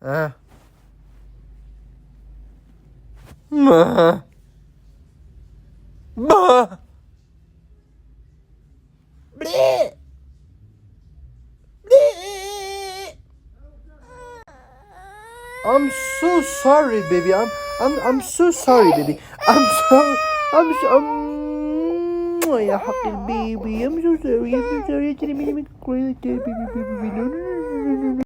Ah. Ma. Ba. Bleh. Bleh. I'm so sorry, baby. I'm so sorry, baby. يا حق baby. I'm so sorry. I didn't mean to make you cry like that, baby. No, no, no, no, no, no.